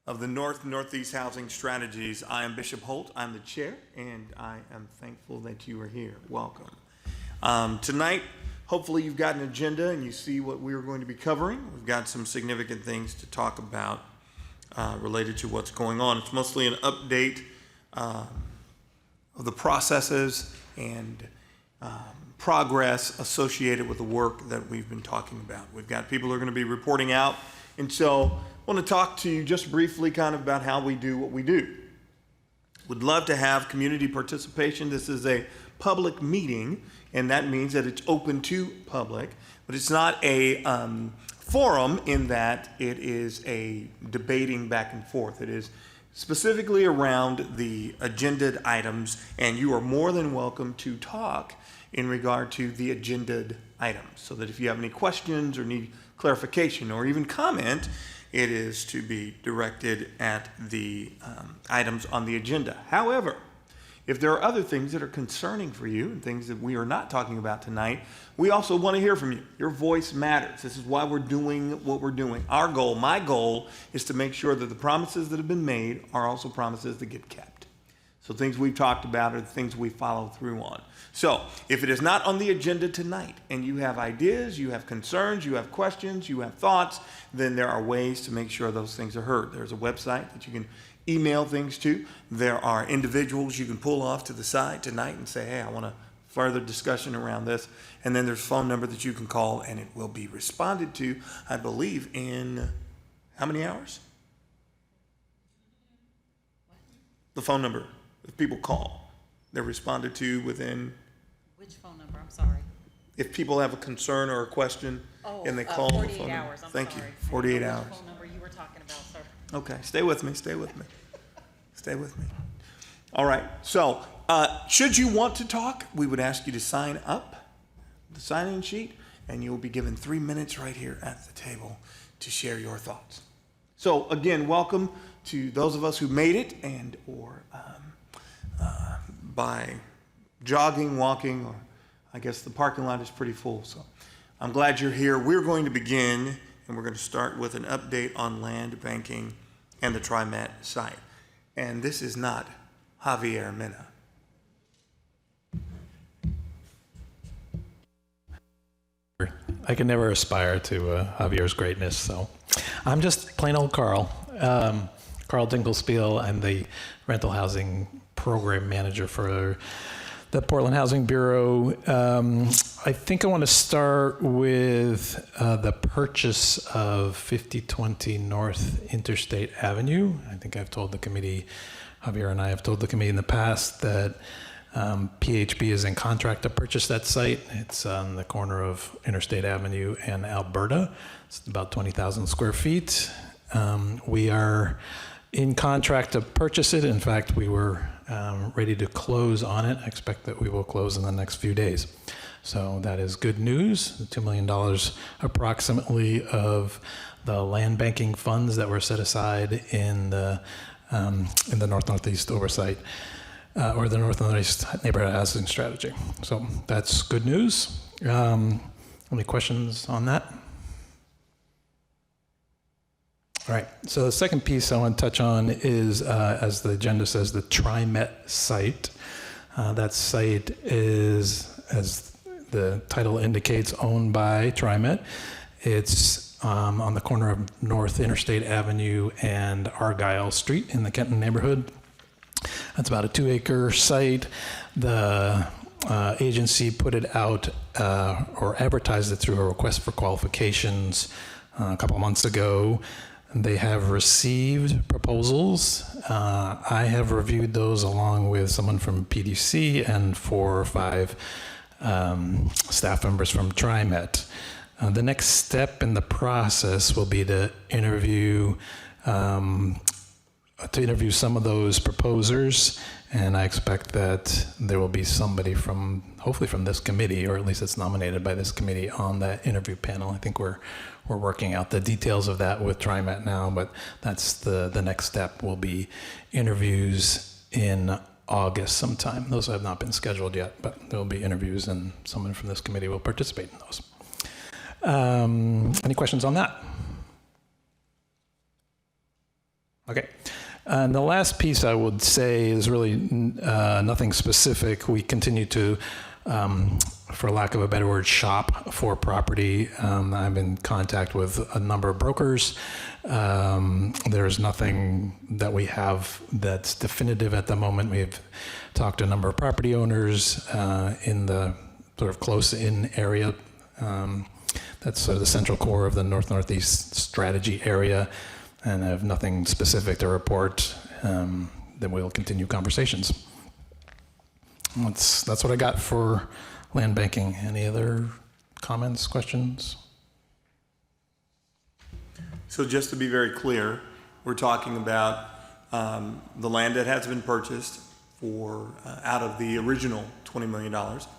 of the Northeast Housing Strategies. I am Bishop Holt. I'm the chair, and I am thankful that you are here. Welcome. Tonight, hopefully you've got an agenda and you see what we're going to be covering. We've got some significant things to talk about related to what's going on. It's mostly an update of the processes and progress associated with the work that we've been talking about. We've got people who are going to be reporting out, and so I want to talk to you just briefly kind of about how we do what we do. Would love to have community participation. This is a public meeting, and that means that it's open to public, but it's not a forum in that it is a debating back and forth. It is specifically around the agended items, and you are more than welcome to talk in regard to the agended items, so that if you have any questions or need clarification or even comment, it is to be directed at the items on the agenda. However, if there are other things that are concerning for you and things that we are not talking about tonight, we also want to hear from you. Your voice matters. This is why we're doing what we're doing. Our goal, my goal, is to make sure that the promises that have been made are also promises that get kept. So things we've talked about are the things we follow through on. So if it is not on the agenda tonight and you have ideas, you have concerns, you have questions, you have thoughts, then there are ways to make sure those things are heard. There's a website that you can email things to. There are individuals you can pull off to the side tonight and say, hey, I want a further discussion around this. And then there's a phone number that you can call and it will be responded to, I believe, in how many hours? The phone number. If people call, they're responded to within. Which phone number? I'm sorry. If people have a concern or a question and they call the phone 48 hours. number. I'm Thank sorry. you. 48 I don't know hours. which phone number you were talking about, sir. Okay, stay with me. Stay with me. Stay with me. All right. So, should you want to talk, we would ask you to sign up, the sign-in sheet, and you will be given 3 minutes right here at the table to share your thoughts. So, again, welcome to those of us who made it and or by jogging, walking, or I guess the parking lot is pretty full. So I'm glad you're here. We're going to begin, and we're going to start with an update on land banking and the TriMet site. And this is not Javier Mena. I can never aspire to Javier's greatness, so I'm just plain old Carl. Carl Dinkelspiel. I'm the rental housing program manager for the Portland Housing Bureau. I think I want to start with the purchase of 5020 North Interstate Avenue. I think I've told the committee, Javier and I have told the committee in the past that PHB is in contract to purchase that site. It's on the corner of Interstate Avenue and Alberta. It's about 20,000 square feet. We are in contract to purchase it. In fact, we were ready to close on it. I expect that we will close in the next few days. So that is good news. The $2 million approximately of the land banking funds that were set aside in the Northeast Oversight or the Northeast Neighborhood Housing Strategy. So that's good news. Any questions on that? All right, so the second piece I want to touch on is, as the agenda says, the TriMet site. That site is, as the title indicates, owned by TriMet. It's on the corner of North Interstate Avenue and Argyle Street in the Kenton neighborhood. That's about a 2-acre site. The agency put it out or advertised it through a request for qualifications a couple months ago. They have received proposals. I have reviewed those along with someone from PDC and 4 or 5 staff members from TriMet. The next step in the process will be to interview some of those proposers, and I expect that there will be somebody from, hopefully from this committee, or at least it's nominated by this committee, on that interview panel. I think we're working out the details of that with TriMet now, but that's the next step will be interviews in August sometime. Those have not been scheduled yet, but there will be interviews and someone from this committee will participate in those. Any questions on that? Okay. And the last piece I would say is really nothing specific. We continue to, for lack of a better word, shop for property. I'm in contact with a number of brokers. There's nothing that we have that's definitive at the moment. We've talked to a number of property owners in the sort of close-in area. That's sort of the central core of the Northeast strategy area. And I have nothing specific to report. Then we'll continue conversations. That's what I got for land banking. Any other comments, questions? So just to be very clear, we're talking about the land that has been purchased for out of the original $20 million.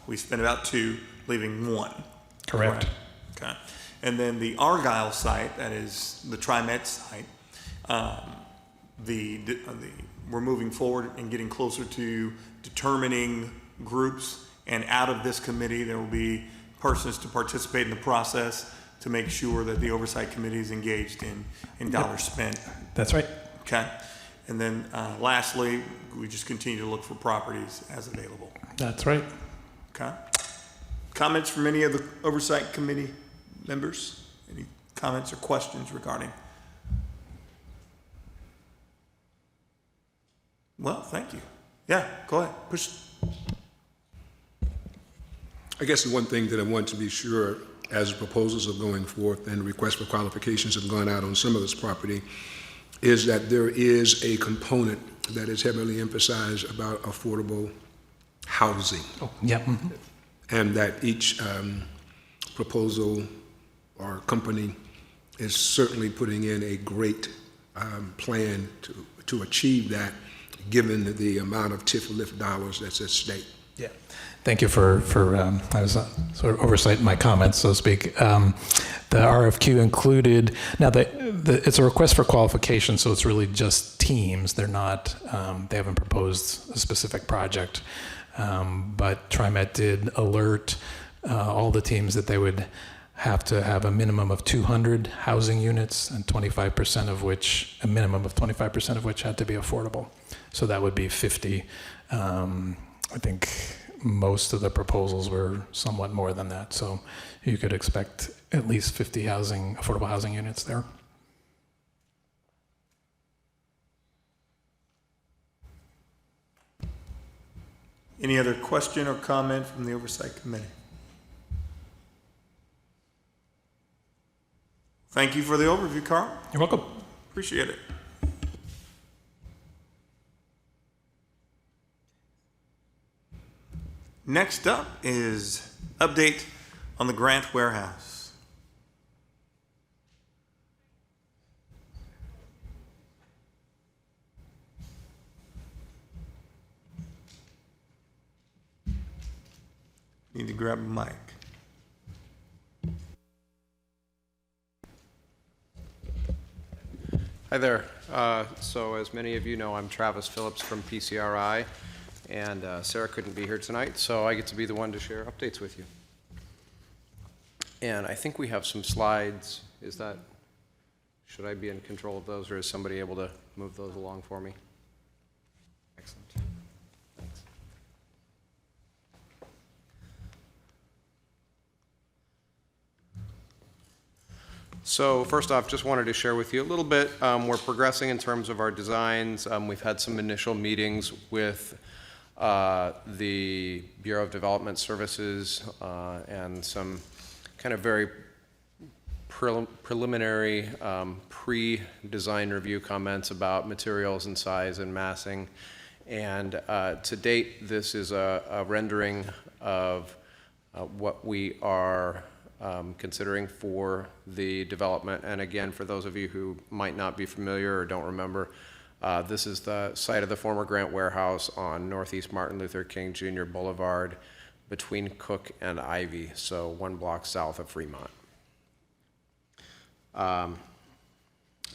We spent about $2 million, leaving $1 million. Correct. Okay. And then the Argyle site, that is the TriMet site, we're moving forward and getting closer to determining groups, and out of this committee there will be persons to participate in the process to make sure that the Oversight Committee is engaged in dollars spent. That's right. Okay. And then lastly, we just continue to look for properties as available. That's right. Okay. Comments from any of the Oversight Committee members? Any comments or questions regarding? Well, thank you. Yeah, go ahead. Push. I guess the one thing that I want to be sure, as proposals are going forth and requests for qualifications have gone out on some of this property, is that there is a component that is heavily emphasized about affordable housing. Oh, yeah. Mm-hmm. And that each proposal or company is certainly putting in a great plan to achieve that, given the amount of TIF-LIF dollars that's at stake. Yeah. Thank you for I was sort of oversight in my comments, so to speak. The RFQ included, now it's a request for qualification, so it's really just teams. They're not, they haven't proposed a specific project. But TriMet did alert all the teams that they would have to have a minimum of 200 housing units, and 25% of which, a minimum of 25% of which had to be affordable. So that would be 50. I think most of the proposals were somewhat more than that. So you could expect at least 50 affordable housing units there. Any other question or comment from the Oversight Committee? Thank you for the overview, Carl. You're welcome. Appreciate it. Next up is update on the grant warehouse. Need to grab a mic. Hi there. So as many of you know, I'm Travis Phillips from PCRI, and Sarah couldn't be here tonight, so I get to be the one to share updates with you. And I think we have some slides. Should I be in control of those, or is somebody able to move those along for me? Excellent. Thanks. So first off, just wanted to share with you a little bit. We're progressing in terms of our designs. We've had some initial meetings with the Bureau of Development Services and some kind of very preliminary pre-design review comments about materials and size and massing. And to date, this is a rendering of what we are considering for the development. And again, for those of you who might not be familiar or don't remember, this is the site of the former Grant Warehouse on Northeast Martin Luther King Jr. Boulevard between Cook and Ivy, so 1 block south of Fremont.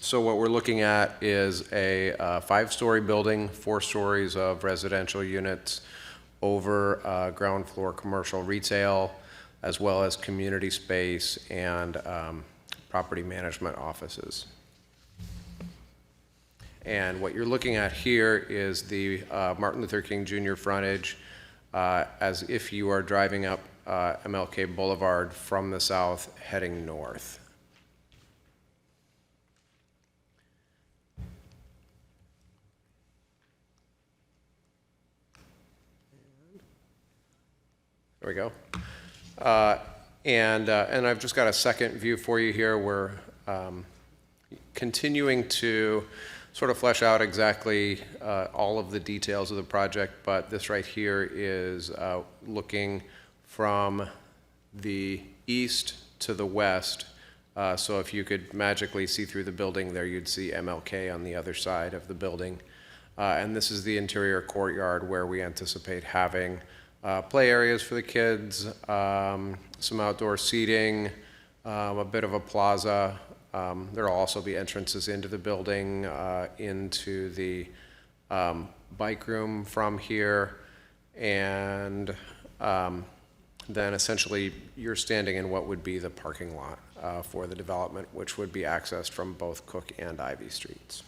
So what we're looking at is a 5-story building, 4 stories of residential units, over ground floor commercial retail, as well as community space and property management offices. And what you're looking at here is the Martin Luther King Jr. frontage as if you are driving up MLK Boulevard from the south heading north. There we go. And I've just got a second view for you here. We're continuing to sort of flesh out exactly all of the details of the project, but this right here is looking from the east to the west. So if you could magically see through the building there, you'd see MLK on the other side of the building. And this is the interior courtyard where we anticipate having play areas for the kids, some outdoor seating, a bit of a plaza. There will also be entrances into the building, into the bike room from here, and then essentially you're standing in what would be the parking lot for the development, which would be accessed from both Cook and Ivy Streets.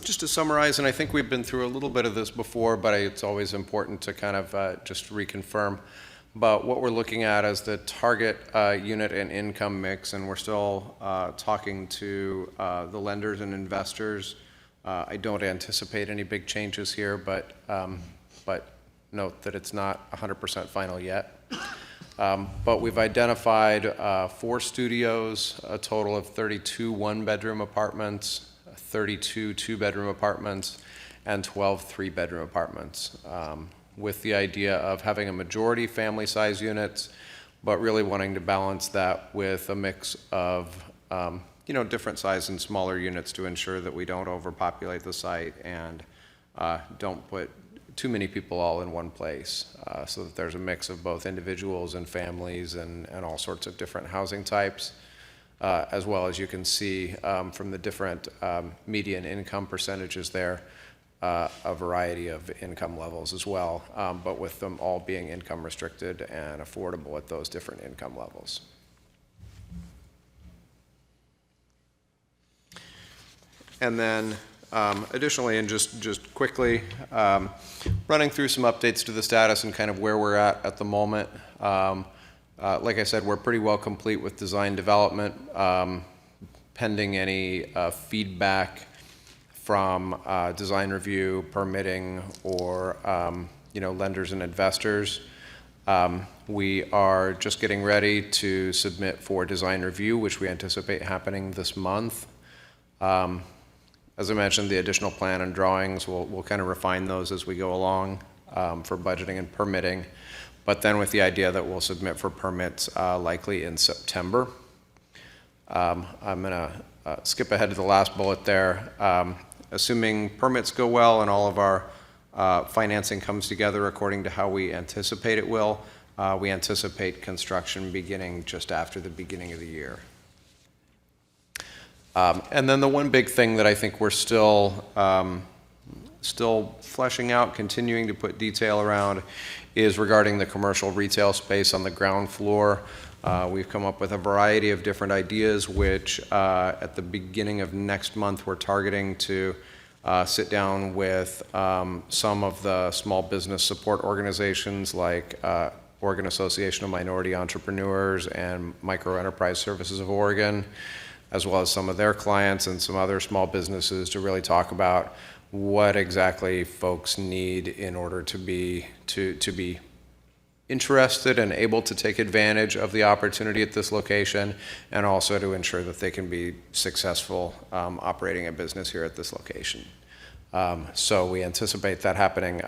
Just to summarize, and I think we've been through a little bit of this before, but it's always important to kind of just reconfirm. But what we're looking at is the target unit and income mix, and we're still talking to the lenders and investors. I don't anticipate any big changes here, but note that it's not 100% final yet. But we've identified 4 studios, a total of 32 one-bedroom apartments, 32 two-bedroom apartments, and 12 three-bedroom apartments, with the idea of having a majority family-size units, but really wanting to balance that with a mix of different size and smaller units to ensure that we don't overpopulate the site and don't put too many people all in one place, so that there's a mix of both individuals and families and all sorts of different housing types. As well as you can see from the different median income percentages there, a variety of income levels as well, but with them all being income restricted and affordable at those different income levels. And then additionally, and just quickly, running through some updates to the status and kind of where we're at the moment. Like I said, we're pretty well complete with design development, pending any feedback from design review, permitting, or lenders and investors. We are just getting ready to submit for design review, which we anticipate happening this month. As I mentioned, the additional plan and drawings, we'll kind of refine those as we go along for budgeting and permitting. But then with the idea that we'll submit for permits likely in September. I'm going to skip ahead to the last bullet there. Assuming permits go well and all of our financing comes together according to how we anticipate it will, we anticipate construction beginning just after the beginning of the year. And then the one big thing that I think we're still fleshing out, continuing to put detail around, is regarding the commercial retail space on the ground floor. We've come up with a variety of different ideas, which at the beginning of next month, we're targeting to sit down with some of the small business support organizations like Oregon Association of Minority Entrepreneurs and Micro Enterprise Services of Oregon, as well as some of their clients and some other small businesses, to really talk about what exactly folks need in order to be interested and able to take advantage of the opportunity at this location, and also to ensure that they can be successful operating a business here at this location. So we anticipate that happening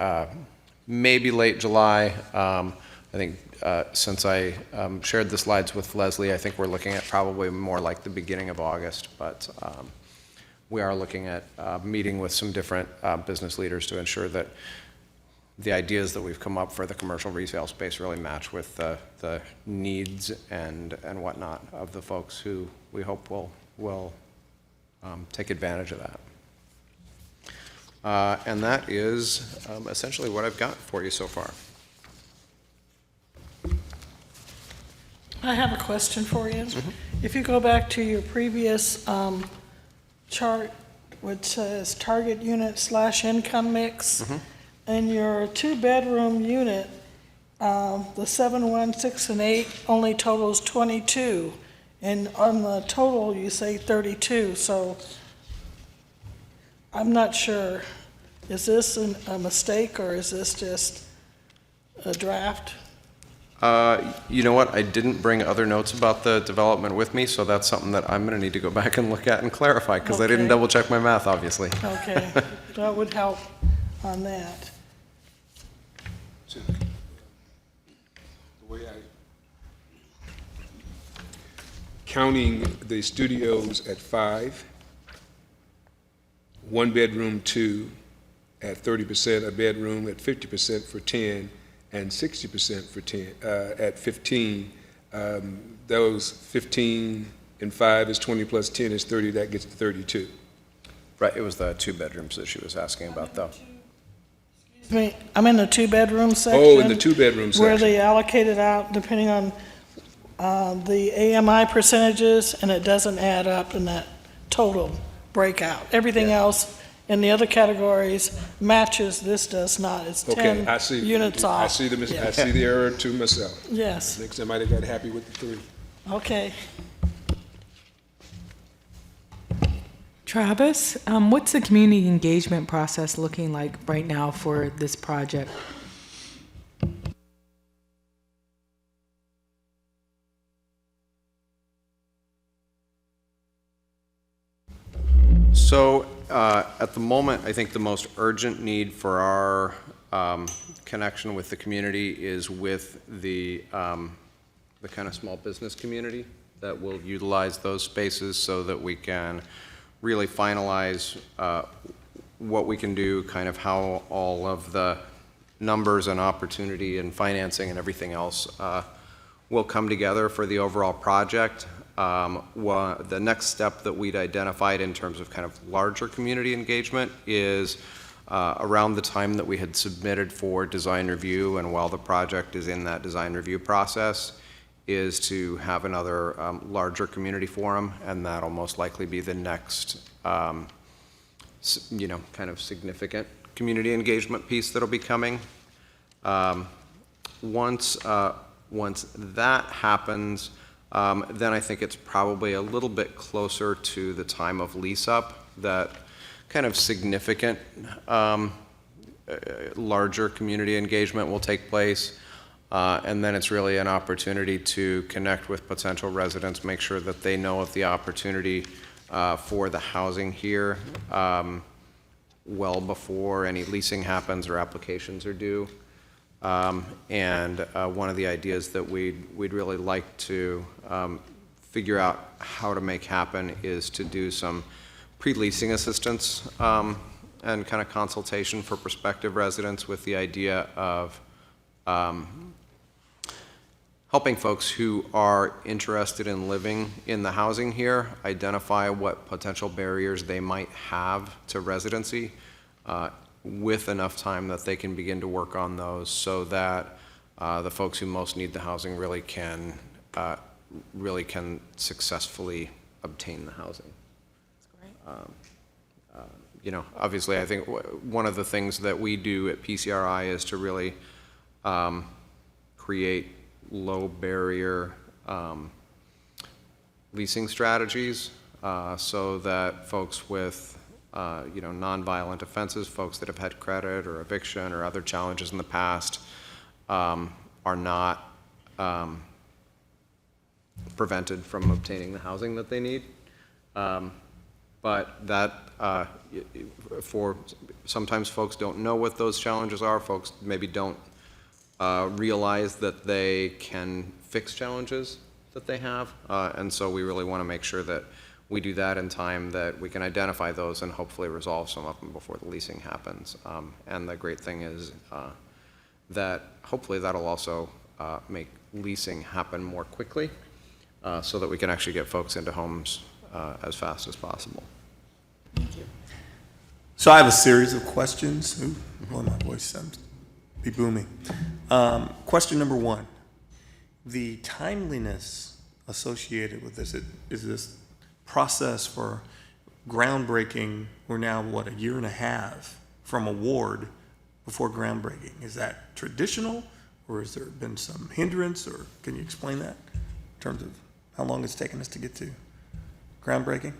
maybe late July. I think since I shared the slides with Leslie, I think we're looking at probably more like the beginning of August, but we are looking at meeting with some different business leaders to ensure that the ideas that we've come up for the commercial retail space really match with the needs and whatnot of the folks who we hope will take advantage of that. And that is essentially what I've got for you so far. I have a question for you. If you go back to your previous chart, which says target unit / income mix, and your 2-bedroom unit, the 7, 1, 6, and 8 only totals 22, and on the total you say 32. So I'm not sure. Is this a mistake, or is this just a draft? You know what? I didn't bring other notes about the development with me, so that's something that I'm going to need to go back and look at and clarify, because I didn't Okay. double check my math, obviously. Okay, that would help on that. So, the way counting the studios at 5, 1 bedroom 2 at 30%, a bedroom at 50% for 10, and 60% for 10 at 15. Those 15 and 5 is 20 plus 10 is 30. That gets to 32. Right, it was the 2 bedrooms that she was asking about, though. Excuse me, I'm in the 2-bedroom section. Oh, in the 2-bedroom section. Where they allocated out depending on the AMI percentages, and it doesn't add up in that total breakout. Everything else in the other categories matches, this does not. It's Okay, 10 I see. units off. I see the Yeah. I see the error to myself. Yes, Next time I got happy with the 3. okay. Travis, what's the community engagement process looking like right now for this project? So at the moment, I think the most urgent need for our connection with the community is with the kind of small business community that will utilize those spaces so that we can really finalize what we can do, kind of how all of the numbers and opportunity and financing and everything else will come together for the overall project. The next step that we'd identified in terms of kind of larger community engagement is around the time that we had submitted for design review, and while the project is in that design review process, is to have another larger community forum, and that'll most likely be the next kind of significant community engagement piece that'll be coming. Once that happens, then I think it's probably a little bit closer to the time of lease up that kind of significant larger community engagement will take place. And then it's really an opportunity to connect with potential residents, make sure that they know of the opportunity for the housing here well before any leasing happens or applications are due. And one of the ideas that we'd really like to figure out how to make happen is to do some pre-leasing assistance and kind of consultation for prospective residents, with the idea of helping folks who are interested in living in the housing here identify what potential barriers they might have to residency with enough time that they can begin to work on those, so that the folks who most need the housing really can successfully obtain the housing. Obviously, I think one of the things that we do at PCRI is to really create low barrier leasing strategies so that folks with nonviolent offenses, folks that have had credit or eviction or other challenges in the past, are not prevented from obtaining the housing that they need. But that, sometimes folks don't know what those challenges are. Folks maybe don't realize that they can fix challenges that they have. And so we really want to make sure that we do that in time, that we can identify those and hopefully resolve some of them before the leasing happens. And the great thing is that hopefully that'll also make leasing happen more quickly so that we can actually get folks into homes as fast as possible. So I have a series of questions. Ooh, boy, my voice sounds be booming. Question number 1. the timeliness associated with this, is this process for groundbreaking, we're now, what, a year and a half from award before groundbreaking. Is that traditional, or has there been some hindrance, or can you explain that in terms of how long it's taken us to get to groundbreaking?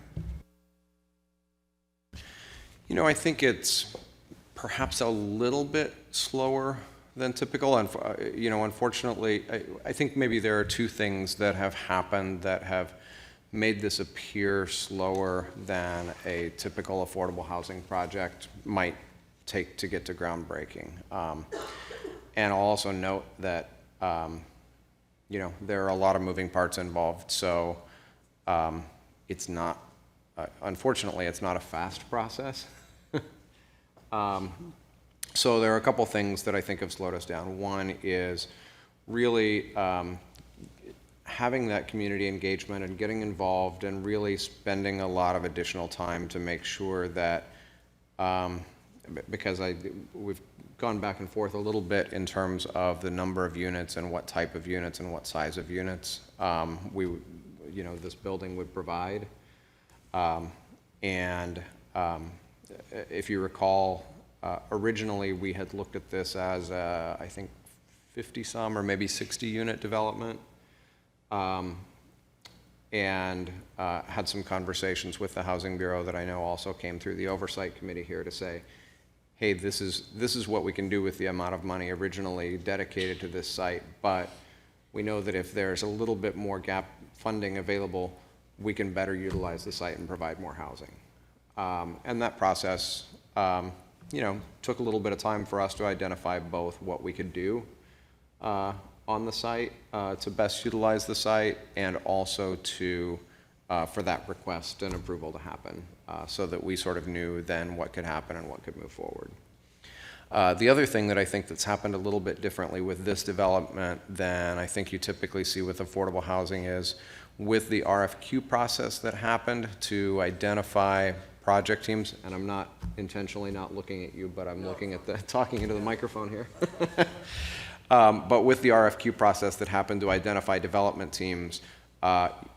You know, I think it's perhaps a little bit slower than typical. And, you know, unfortunately, I think maybe there are two things that have happened that have made this appear slower than a typical affordable housing project might take to get to groundbreaking. And I'll also note that, you know, there are a lot of moving parts involved. So it's not, unfortunately, it's not a fast process. So there are a couple things that I think have slowed us down. One is really having that community engagement and getting involved and really spending a lot of additional time to make sure that, because we've gone back and forth a little bit in terms of the number of units and what type of units and what size of units you know, this building would provide. If you recall, originally we had looked at this as I think 50-some or maybe 60-unit development, and had some conversations with the Housing Bureau that I know also came through the Oversight Committee here to say, hey, this is what we can do with the amount of money originally dedicated to this site, but we know that if there's a little bit more gap funding available, we can better utilize the site and provide more housing. And that process, you know, took a little bit of time for us to identify both what we could do on the site to best utilize the site, and also to for that request and approval to happen, so that we sort of knew then what could happen and what could move forward. The other thing that I think that's happened a little bit differently with this development than I think you typically see with affordable housing is with the RFQ process that happened to identify project teams, and I'm not intentionally not looking at you, but I'm looking at talking into the microphone here. But with the RFQ process that happened to identify development teams,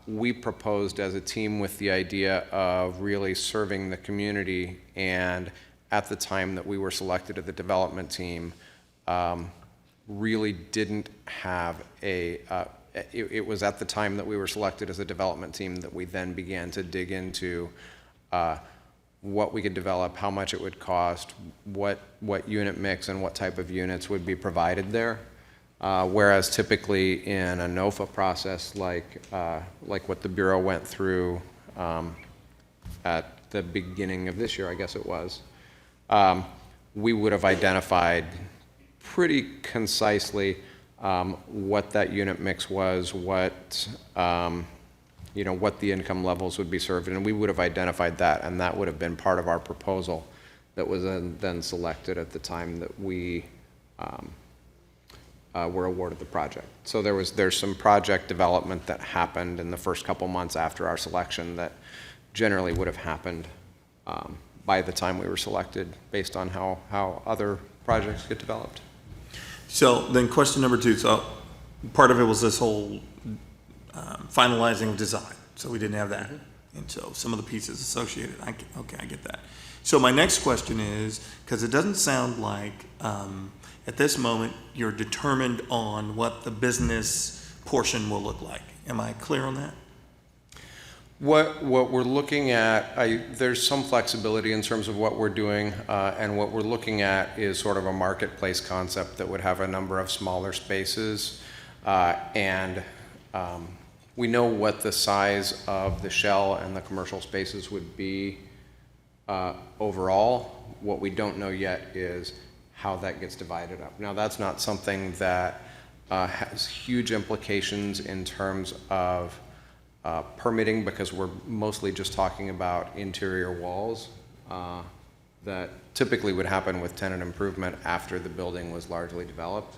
we proposed as a team with the idea of really serving the community, and at the time that we were selected as the development team, really didn't have it was at the time that we were selected as a development team that we then began to dig into what we could develop, how much it would cost, what unit mix and what type of units would be provided there. Whereas typically in a NOFA process like what the Bureau went through at the beginning of this year, I guess it was, we would have identified pretty concisely what that unit mix was, what what the income levels would be served, and we would have identified that, and that would have been part of our proposal that was then selected at the time that we were awarded the project. So there's some project development that happened in the first couple months after our selection that generally would have happened by the time we were selected, based on how other projects get developed. So then question number two, so part of it was this whole finalizing of design, so we didn't have that. And so some of the pieces associated, okay, I get that. So my next question is, because it doesn't sound like at this moment you're determined on what the business portion will look like. Am I clear on that? What we're looking at, there's some flexibility in terms of what we're doing, and what we're looking at is sort of a marketplace concept that would have a number of smaller spaces, and we know what the size of the shell and the commercial spaces would be overall. What we don't know yet is how that gets divided up. Now, that's not something that has huge implications in terms of permitting, because we're mostly just talking about interior walls that typically would happen with tenant improvement after the building was largely developed.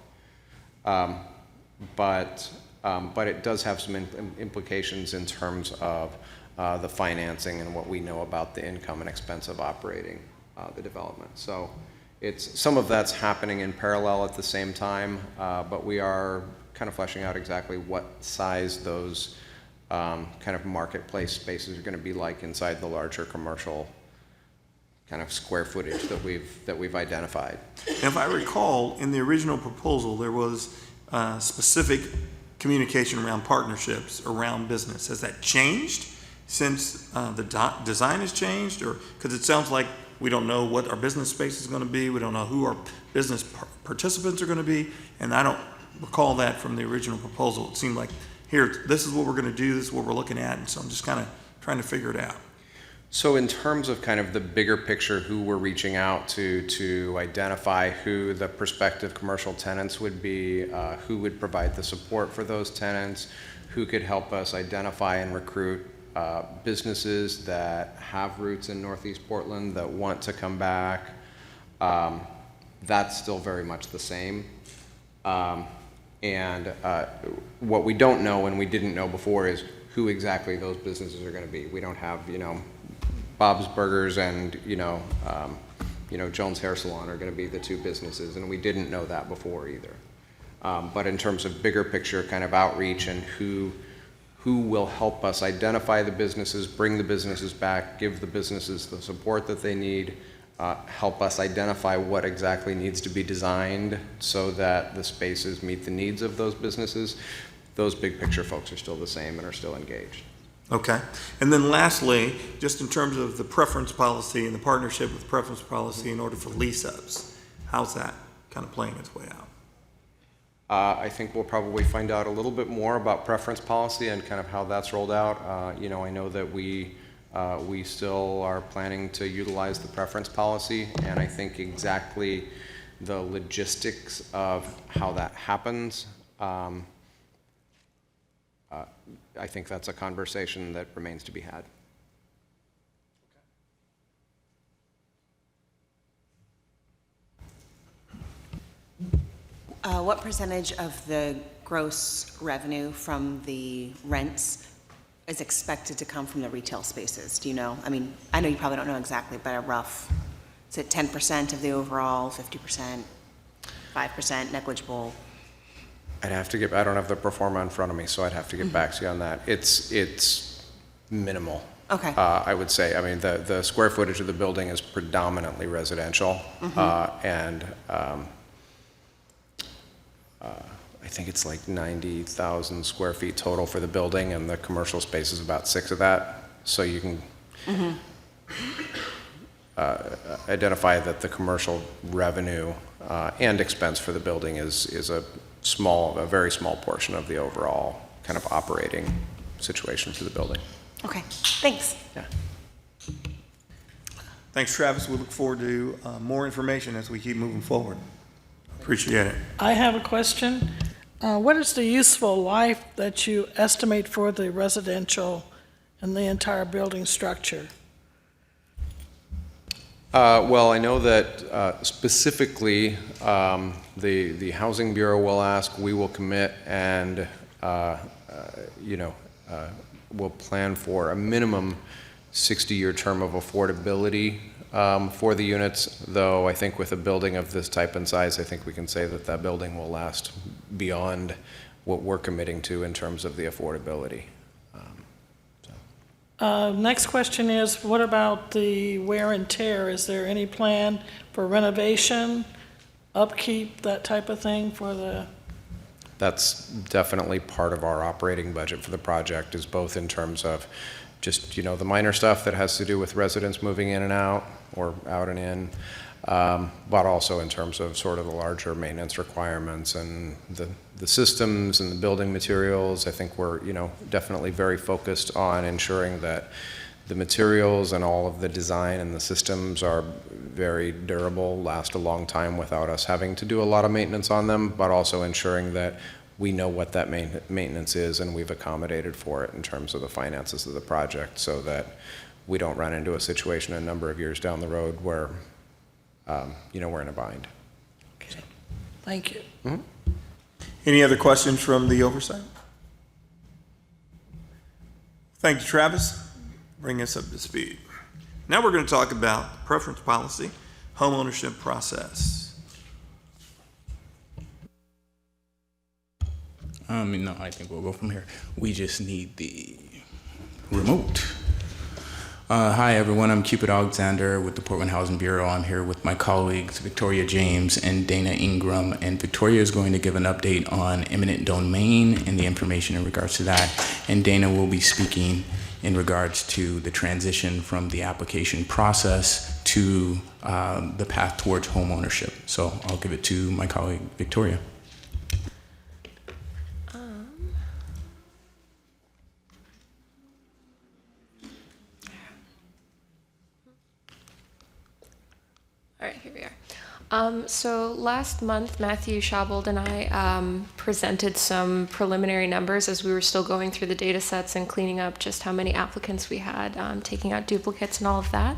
But it does have some implications in terms of the financing and what we know about the income and expense of operating the development. So some of that's happening in parallel at the same time, but we are kind of fleshing out exactly what size those kind of marketplace spaces are going to be like inside the larger commercial kind of square footage that we've identified. And if I recall, in the original proposal, there was specific communication around partnerships, around business. Has that changed since the design has changed? Or, because it sounds like we don't know what our business space is going to be, we don't know who our business participants are going to be, and I don't recall that from the original proposal. It seemed like, here, this is what we're going to do, this is what we're looking at, and so I'm just kind of trying to figure it out. So in terms of kind of the bigger picture, who we're reaching out to identify who the prospective commercial tenants would be, who would provide the support for those tenants, who could help us identify and recruit businesses that have roots in Northeast Portland that want to come back, that's still very much the same. And what we don't know and we didn't know before is who exactly those businesses are going to be. We don't have, Bob's Burgers and, Jones Hair Salon are going to be the two businesses, and we didn't know that before either. But in terms of bigger picture kind of outreach and who will help us identify the businesses, bring the businesses back, give the businesses the support that they need, help us identify what exactly needs to be designed so that the spaces meet the needs of those businesses, those big picture folks are still the same and are still engaged. Okay. And then lastly, just in terms of the preference policy and the partnership with preference policy in order for lease-ups, how's that kind of playing its way out? I think we'll probably find out a little bit more about preference policy and kind of how that's rolled out. I know that we still are planning to utilize the preference policy, and I think exactly the logistics of how that happens, I think that's a conversation that remains to be had. What percentage of the gross revenue from the rents is expected to come from the retail spaces? Do you know? I mean, I know you probably don't know exactly, but a rough, is it 10% of the overall, 50%, 5%, negligible? I don't have the pro forma in front of me, so I'd have to get back to you on that. It's minimal. Okay. I would say. I mean, the square footage of the building is predominantly residential, and I think it's like 90,000 square feet total for the building, and the commercial space is about 6 of that. So you can identify that the commercial revenue and expense for the building is a very small portion of the overall kind of operating situation for the building. Okay, thanks. Yeah. Thanks, Travis. We look forward to more information as we keep moving forward. Appreciate it. I have a question. What is the useful life that you estimate for the residential and the entire building structure? Well, I know that specifically the Housing Bureau will ask, we will commit, and we'll plan for a minimum 60-year term of affordability for the units, though I think with a building of this type and size, I think we can say that that building will last beyond what we're committing to in terms of the affordability. Next question is, what about the wear and tear? Is there any plan for renovation, upkeep, that type of thing for the? That's definitely part of our operating budget for the project, is both in terms of just, the minor stuff that has to do with residents moving in and out or out and in, but also in terms of sort of the larger maintenance requirements and the systems and the building materials. I think we're, definitely very focused on ensuring that the materials and all of the design and the systems are very durable, last a long time without us having to do a lot of maintenance on them, but also ensuring that we know what that maintenance is and we've accommodated for it in terms of the finances of the project, so that we don't run into a situation a number of years down the road where, we're in a bind. Okay. Thank you. Mm-hmm. Any other questions from the Oversight? Thank you, Travis. Bring us up to speed. Now we're going to talk about the preference policy, homeownership process. No, I think we'll go from here. We just need the remote. Hi, everyone. I'm Cupid Alexander with the Portland Housing Bureau. I'm here with my colleagues, Victoria James and Dana Ingram. And Victoria is going to give an update on eminent domain and the information in regards to that. And Dana will be speaking in regards to the transition from the application process to the path towards home ownership. So I'll give it to my colleague, Victoria. All right, here we are. So last month, Matthew Schabold and I presented some preliminary numbers as we were still going through the data sets and cleaning up just how many applicants we had, taking out duplicates and all of that.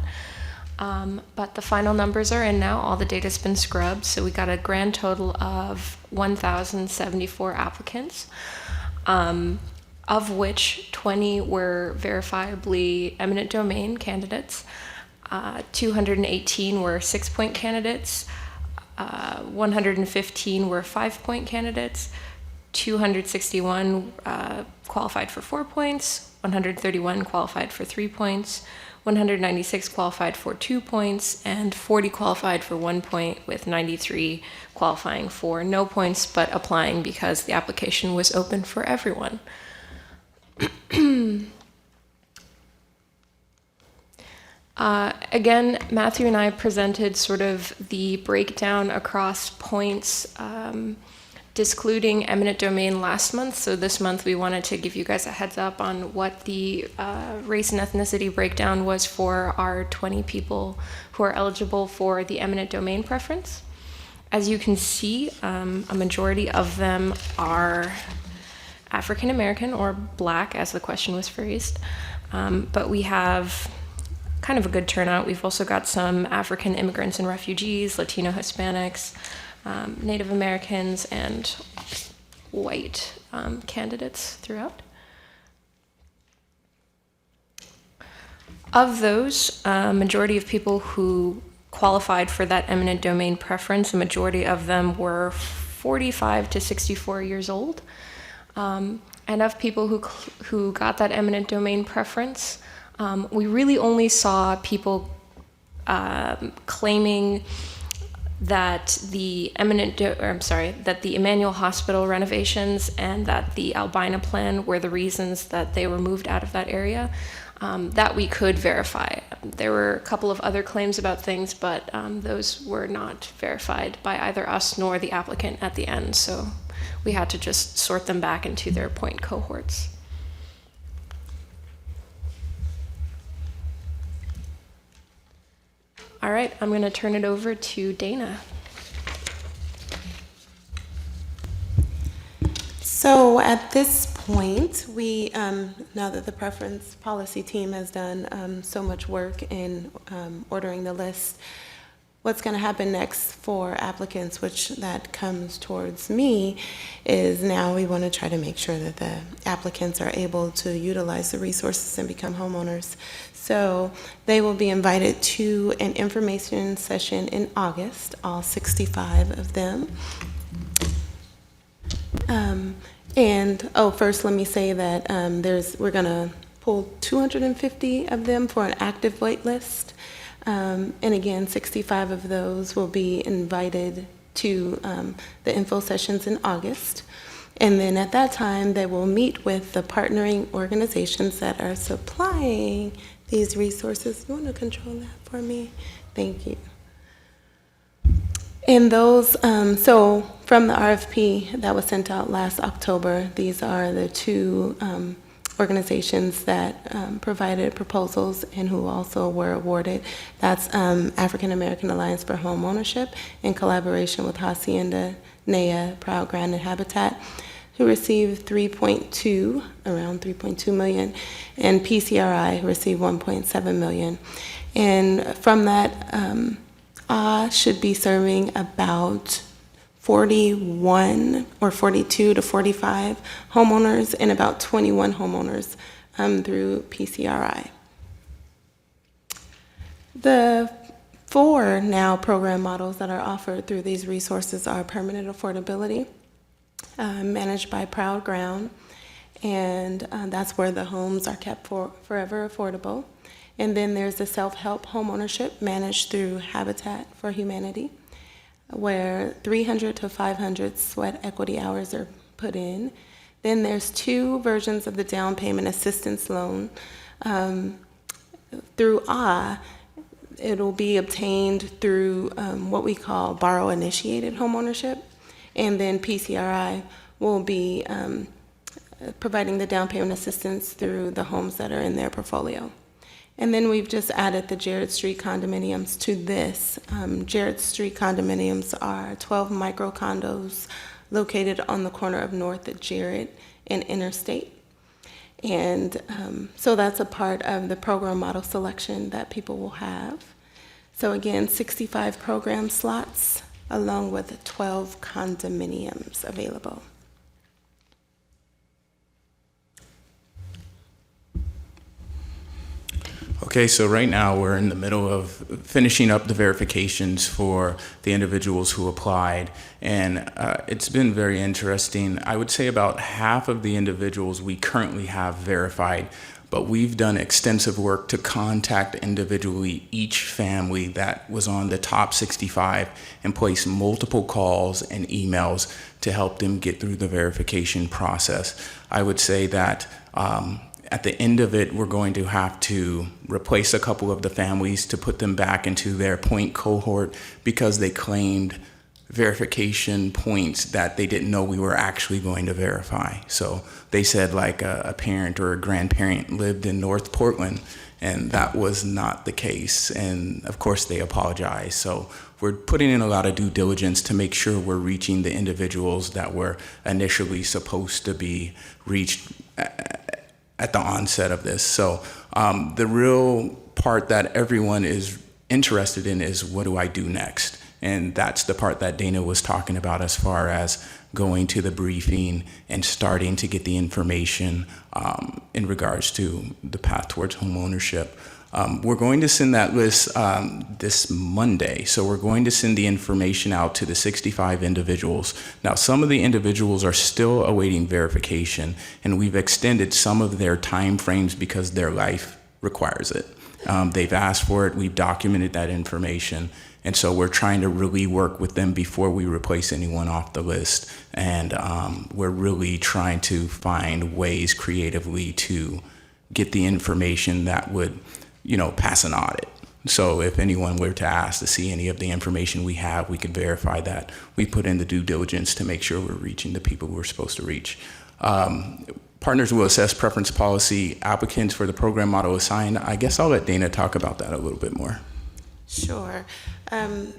But the final numbers are in now. All the data's been scrubbed, so we got a grand total of 1,074 applicants, of which 20 were verifiably eminent domain candidates. 218 were 6-point candidates, 115 were 5-point candidates, 261 qualified for 4 points, 131 qualified for 3 points, 196 qualified for 2 points, and 40 qualified for 1 point, with 93 qualifying for no points but applying because the application was open for everyone. Again, Matthew and I presented sort of the breakdown across points, discluding eminent domain last month. So this month we wanted to give you guys a heads up on what the race and ethnicity breakdown was for our 20 people who are eligible for the eminent domain preference. As you can see, a majority of them are African American or Black, as the question was phrased. But we have kind of a good turnout. We've also got some African immigrants and refugees, Latino Hispanics, Native Americans, and white candidates throughout. Of those, majority of people who qualified for that eminent domain preference, a majority of them were 45 to 64 years old. And of people who got that eminent domain preference, we really only saw people claiming that the that the Emmanuel Hospital renovations and that the Albina plan were the reasons that they were moved out of that area. That we could verify. There were a couple of other claims about things, but those were not verified by either us nor the applicant at the end. So we had to just sort them back into their point cohorts. All right, I'm going to turn it over to Dana. So at this point, we, now that the preference policy team has done so much work in ordering the list, what's going to happen next for applicants, which that comes towards me, is now we want to try to make sure that the applicants are able to utilize the resources and become homeowners. So they will be invited to an information session in August, all 65 of them. First let me say that we're going to pull 250 of them for an active wait list. And again, 65 of those will be invited to the info sessions in August. And then at that time, they will meet with the partnering organizations that are supplying these resources. You want to control that for me? Thank you. And those, so from the RFP that was sent out last October, these are the two organizations that provided proposals and who also were awarded. That's African American Alliance for Homeownership in collaboration with Hacienda, NAYA, Proud Grand, and Habitat, who received around 3.2 million, and PCRI, who received 1.7 million. And from that, should be serving about 41 or 42 to 45 homeowners and about 21 homeowners through PCRI. The 4 now program models that are offered through these resources are permanent affordability, managed by Proud Ground, and that's where the homes are kept for forever affordable. And then there's the self-help homeownership managed through Habitat for Humanity, where 300 to 500 sweat equity hours are put in. Then there's 2 versions of the down payment assistance loan. Through AAAH, it'll be obtained through what we call borrow-initiated homeownership, and then PCRI will be providing the down payment assistance through the homes that are in their portfolio. And then we've just added the Jarrett Street condominiums to this. Jarrett Street condominiums are 12 micro condos located on the corner of North Jarrett and Interstate. And so that's a part of the program model selection that people will have. So again, 65 program slots along with 12 condominiums available. Okay, so right now we're in the middle of finishing up the verifications for the individuals who applied, and it's been very interesting. I would say about half of the individuals we currently have verified, but we've done extensive work to contact individually each family that was on the top 65 and place multiple calls and emails to help them get through the verification process. I would say that at the end of it, we're going to have to replace a couple of the families to put them back into their point cohort because they claimed verification points that they didn't know we were actually going to verify. So they said like a parent or a grandparent lived in North Portland, and that was not the case. And of course they apologized. So we're putting in a lot of due diligence to make sure we're reaching the individuals that were initially supposed to be reached at the onset of this. So the real part that everyone is interested in is, what do I do next? And that's the part that Dana was talking about as far as going to the briefing and starting to get the information in regards to the path towards homeownership. We're going to send that list this Monday. So we're going to send the information out to the 65 individuals. Now, some of the individuals are still awaiting verification, and we've extended some of their time frames because their life requires it. They've asked for it. We've documented that information. And so we're trying to really work with them before we replace anyone off the list. And we're really trying to find ways creatively to get the information that would, pass an audit. So if anyone were to ask to see any of the information we have, we can verify that. We put in the due diligence to make sure we're reaching the people we're supposed to reach. Partners will assess preference policy applicants for the program model assigned. I guess I'll let Dana talk about that a little bit more. Sure.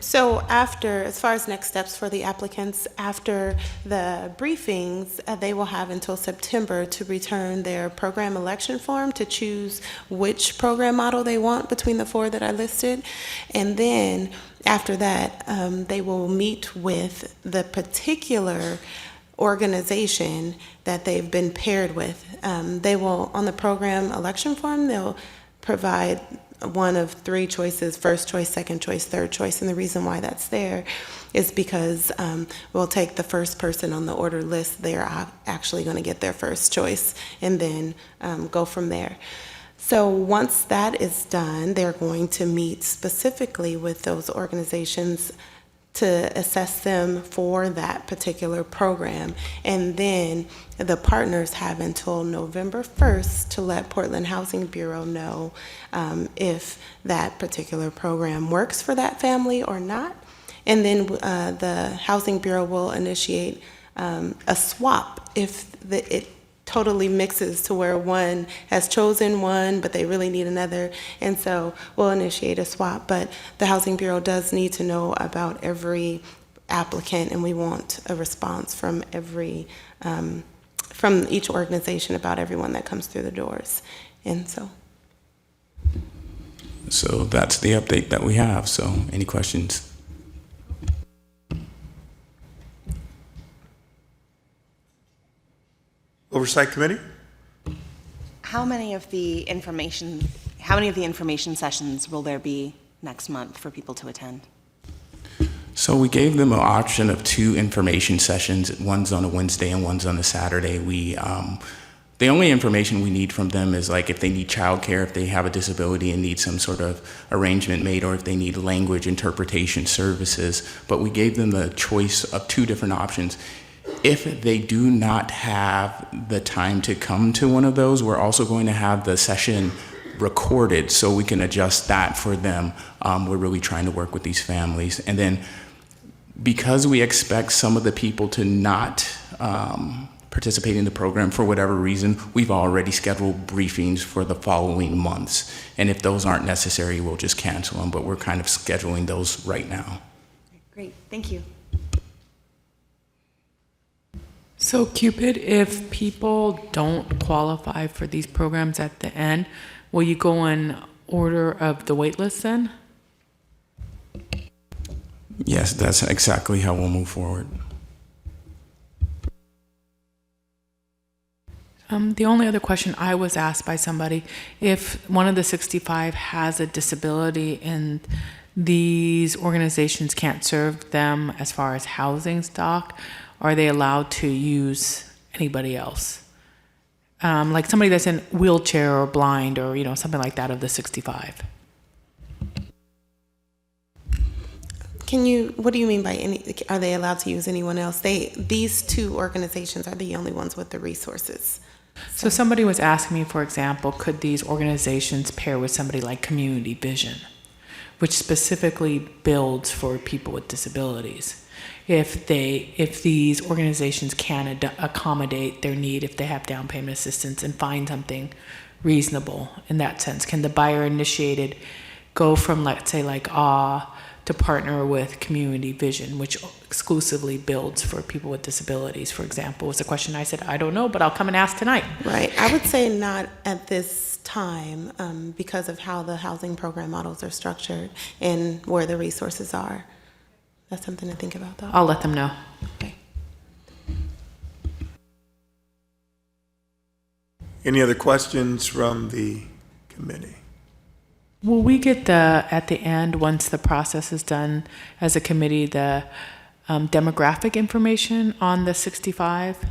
So after, as far as next steps for the applicants, after the briefings, they will have until September to return their program election form to choose which program model they want between the 4 that I listed. And then after that, they will meet with the particular organization that they've been paired with. They will, on the program election form, they'll provide one of 3 choices: first choice, second choice, third choice. And the reason why that's there is because we'll take the first person on the order list. They're actually going to get their first choice and then go from there. So once that is done, they're going to meet specifically with those organizations to assess them for that particular program. And then the partners have until November 1st to let Portland Housing Bureau know if that particular program works for that family or not. And then the Housing Bureau will initiate a swap if it totally mixes to where one has chosen one, but they really need another. And so we'll initiate a swap. But the Housing Bureau does need to know about every applicant, and we want a response from from each organization about everyone that comes through the doors. And so that's the update that we have. So any questions? Oversight Committee? How many of the information sessions will there be next month for people to attend? So we gave them an option of 2 information sessions. One's on a Wednesday and one's on a Saturday. The only information we need from them is like if they need childcare, if they have a disability and need some sort of arrangement made, or if they need language interpretation services. But we gave them the choice of 2 different options. If they do not have the time to come to one of those, we're also going to have the session recorded so we can adjust that for them. We're really trying to work with these families. And then because we expect some of the people to not participate in the program for whatever reason, we've already scheduled briefings for the following months. And if those aren't necessary, we'll just cancel them, but we're kind of scheduling those right now. Great, thank you. So Cupid, if people don't qualify for these programs at the end, will you go in order of the wait list then? Yes, that's exactly how we'll move forward. The only other question I was asked by somebody, if one of the 65 has a disability and these organizations can't serve them as far as housing stock, are they allowed to use anybody else? Like somebody that's in wheelchair or blind or, something like that of the 65. What do you mean by are they allowed to use anyone else? These 2 organizations are the only ones with the resources. So somebody was asking me, for example, could these organizations pair with somebody like Community Vision, which specifically builds for people with disabilities? If these organizations can accommodate their need, if they have down payment assistance and find something reasonable in that sense, can the buyer initiated go from, let's say, like to partner with Community Vision, which exclusively builds for people with disabilities, for example, was a question. I said, I don't know, but I'll come and ask tonight. Right. I would say not at this time because of how the housing program models are structured and where the resources are. That's something to think about, though. I'll let them know. Okay. Any other questions from the committee? Will we get at the end, once the process is done as a committee, the demographic information on the 65?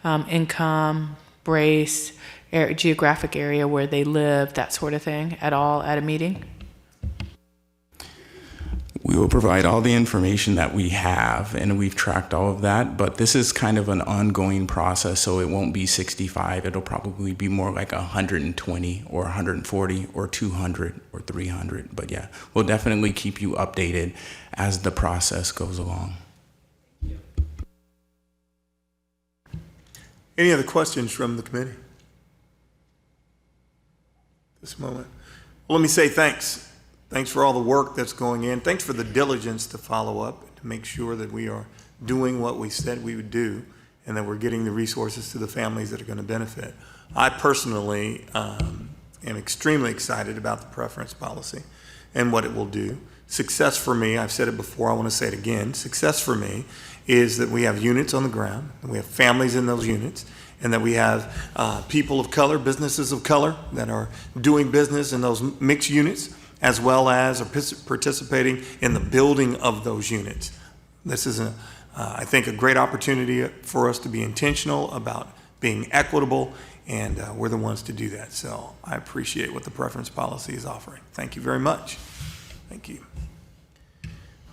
Income, race, geographic area where they live, that sort of thing at all at a meeting? We will provide all the information that we have, and we've tracked all of that, but this is kind of an ongoing process, so it won't be 65. It'll probably be more like 120 or 140 or 200 or 300. But yeah, we'll definitely keep you updated as the process goes along. Any other questions from the committee? This moment. Well, let me say thanks. Thanks for all the work that's going in. Thanks for the diligence to follow up, to make sure that we are doing what we said we would do and that we're getting the resources to the families that are going to benefit. I personally am extremely excited about the preference policy and what it will do. Success for me, I've said it before, I want to say it again, success for me is that we have units on the ground, and we have families in those units, and that we have people of color, businesses of color that are doing business in those mixed units, as well as are participating in the building of those units. This is, I think, a great opportunity for us to be intentional about being equitable, and we're the ones to do that. So I appreciate what the preference policy is offering. Thank you very much. Thank you.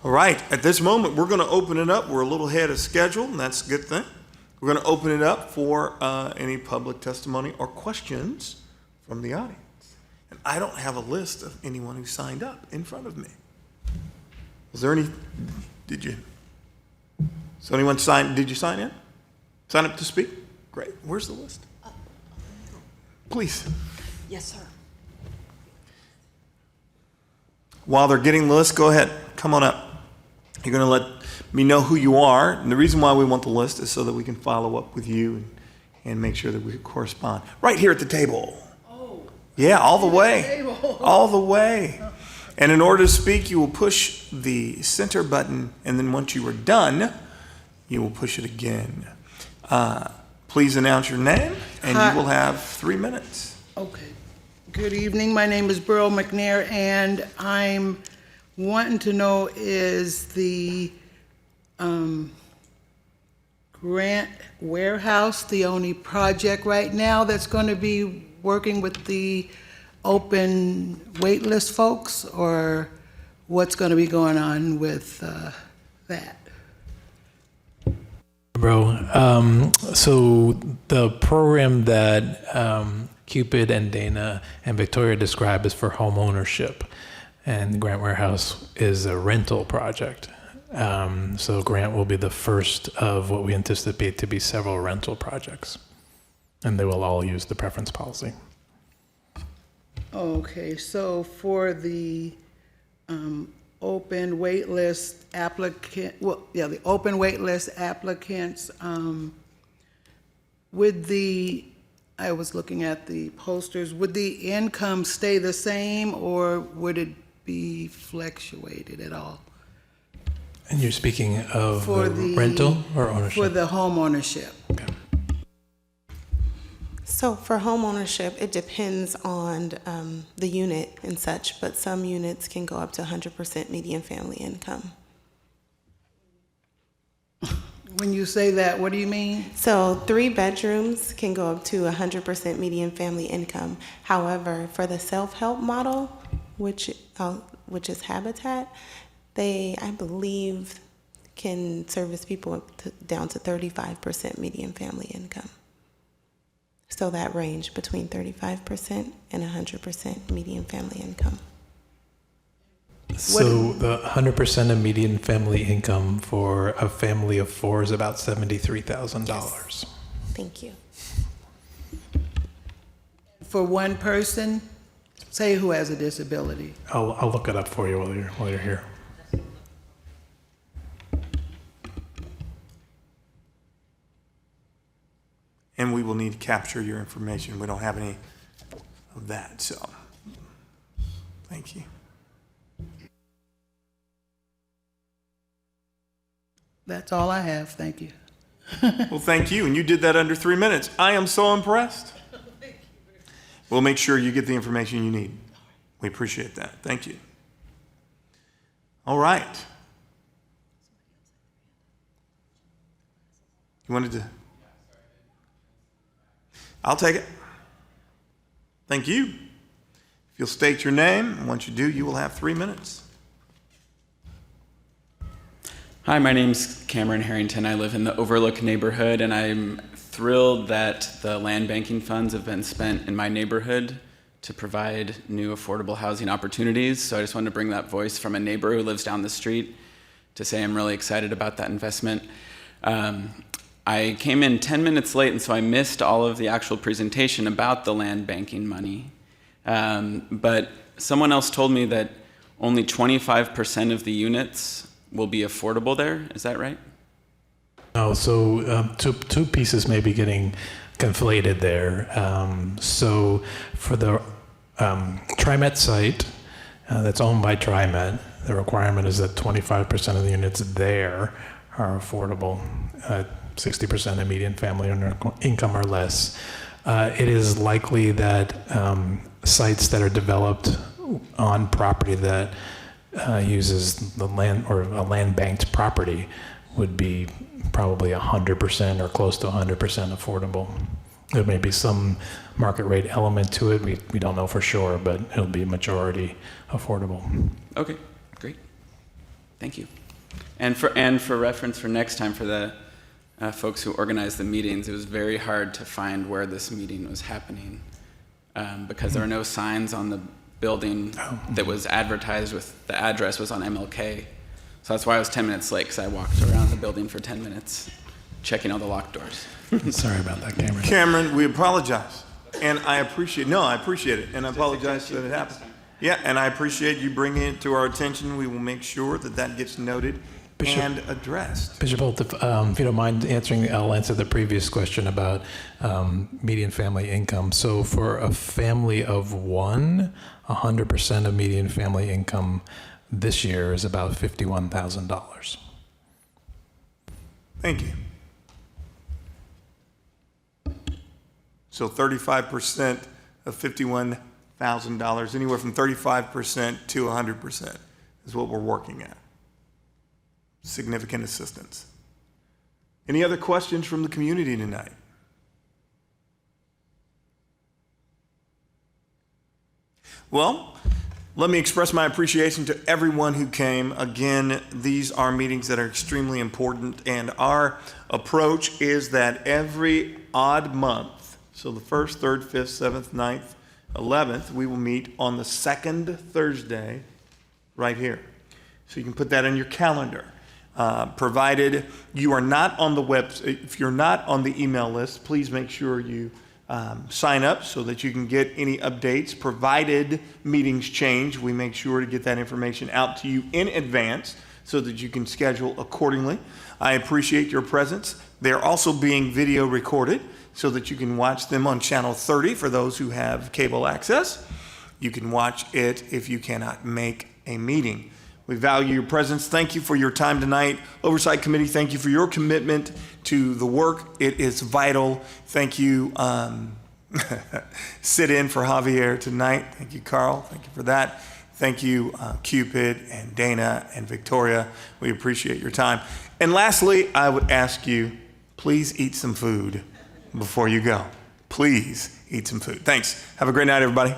All right, at this moment, we're going to open it up. We're a little ahead of schedule, and that's a good thing. We're going to open it up for any public testimony or questions from the audience. And I don't have a list of anyone who signed up in front of me. Was there any, did you? So anyone did you sign in? Sign up to speak? Great. Where's the list? Please. Yes, sir. While they're getting the list, go ahead. Come on up. You're going to let me know who you are. And the reason why we want the list is so that we can follow up with you and make sure that we correspond. Right here at the table. Yeah, all the way. All the way. And in order to speak, you will push the center button, and then once you are done, you will push it again. Please announce your name, and you will have 3 minutes. Okay. Good evening. My name is Burl McNair, and I'm wanting to know is the Grant Warehouse the only project right now that's going to be working with the open waitlist folks, or what's going to be going on with that? So the program that Cupid and Dana and Victoria describe is for home ownership, and Grant Warehouse is a rental project. So Grant will be the first of what we anticipate to be several rental projects, and they will all use the preference policy. Okay, so for the open waitlist applicant, the open waitlist applicants, I was looking at the posters, would the income stay the same, or would it be fluctuated at all? And you're speaking of For the rental or ownership? For the home ownership. Okay. So for home ownership, it depends on the unit and such, but some units can go up to 100% median family income. When you say that, what do you mean? So 3 bedrooms can go up to 100% median family income. However, for the self-help model, which is Habitat, they, I believe, can service people down to 35% median family income. So that range between 35% and 100% median family income. So the 100% of median family income for a family of 4 is about $73,000. Yes. Thank you. For one person, say who has a disability. I'll look it up for you while you're here. And we will need to capture your information. We don't have any of that, so thank you. That's all I have, thank you. Well, thank you, and you did that under 3 minutes. I am so impressed. We'll make sure you get the information you need. We appreciate that. Thank you. All right. You wanted to? I'll take it. Thank you. If you'll state your name, and once you do, you will have 3 minutes. Hi, my name's Cameron Harrington. I live in the Overlook neighborhood, and I'm thrilled that the land banking funds have been spent in my neighborhood to provide new affordable housing opportunities. So I just wanted to bring that voice from a neighbor who lives down the street to say I'm really excited about that investment. I came in 10 minutes late, and so I missed all of the actual presentation about the land banking money. But someone else told me that only 25% of the units will be affordable there. Is that right? No, so two pieces may be getting conflated there. So for the TriMet site that's owned by TriMet, the requirement is that 25% of the units there are affordable. 60% of median family income or less. It is likely that sites that are developed on property that uses the land or a land banked property would be probably 100% or close to 100% affordable. There may be some market rate element to it. We don't know for sure, but it'll be majority affordable. Okay, great. Thank you. And for reference for next time, for the folks who organized the meetings, it was very hard to find where this meeting was happening because there were no signs on the building that was advertised with the address was on MLK. So that's why I was 10 minutes late, because I walked around the building for 10 minutes checking all the locked doors. Sorry about that, Cameron. Cameron, we apologize. And I appreciate it. And I apologize that it happened. Yeah, and I appreciate you bringing it to our attention. We will make sure that that gets noted and addressed. Bishop Holt, if you don't mind answering, I'll answer the previous question about median family income. So for a family of 1, 100% of median family income this year is about $51,000. Thank you. So 35% of $51,000, anywhere from 35% to 100%. is what we're working at. Significant assistance. Any other questions from the community tonight? Well, let me express my appreciation to everyone who came. Again, these are meetings that are extremely important, and our approach is that every odd month, so the 1st, 3rd, 5th, 7th, 9th, 11th, we will meet on the second Thursday right here. So you can put that on your calendar. Provided you are not on the if you're not on the email list, please make sure you sign up so that you can get any updates. Provided meetings change, we make sure to get that information out to you in advance so that you can schedule accordingly. I appreciate your presence. They're also being video recorded so that you can watch them on Channel 30 for those who have cable access. You can watch it if you cannot make a meeting. We value your presence. Thank you for your time tonight. Oversight Committee, thank you for your commitment to the work. It is vital. Thank you, sit in for Javier tonight. Thank you, Carl. Thank you for that. Thank you, Cupid and Dana and Victoria. We appreciate your time. And lastly, I would ask you, please eat some food before you go. Please eat some food. Thanks. Have a great night, everybody.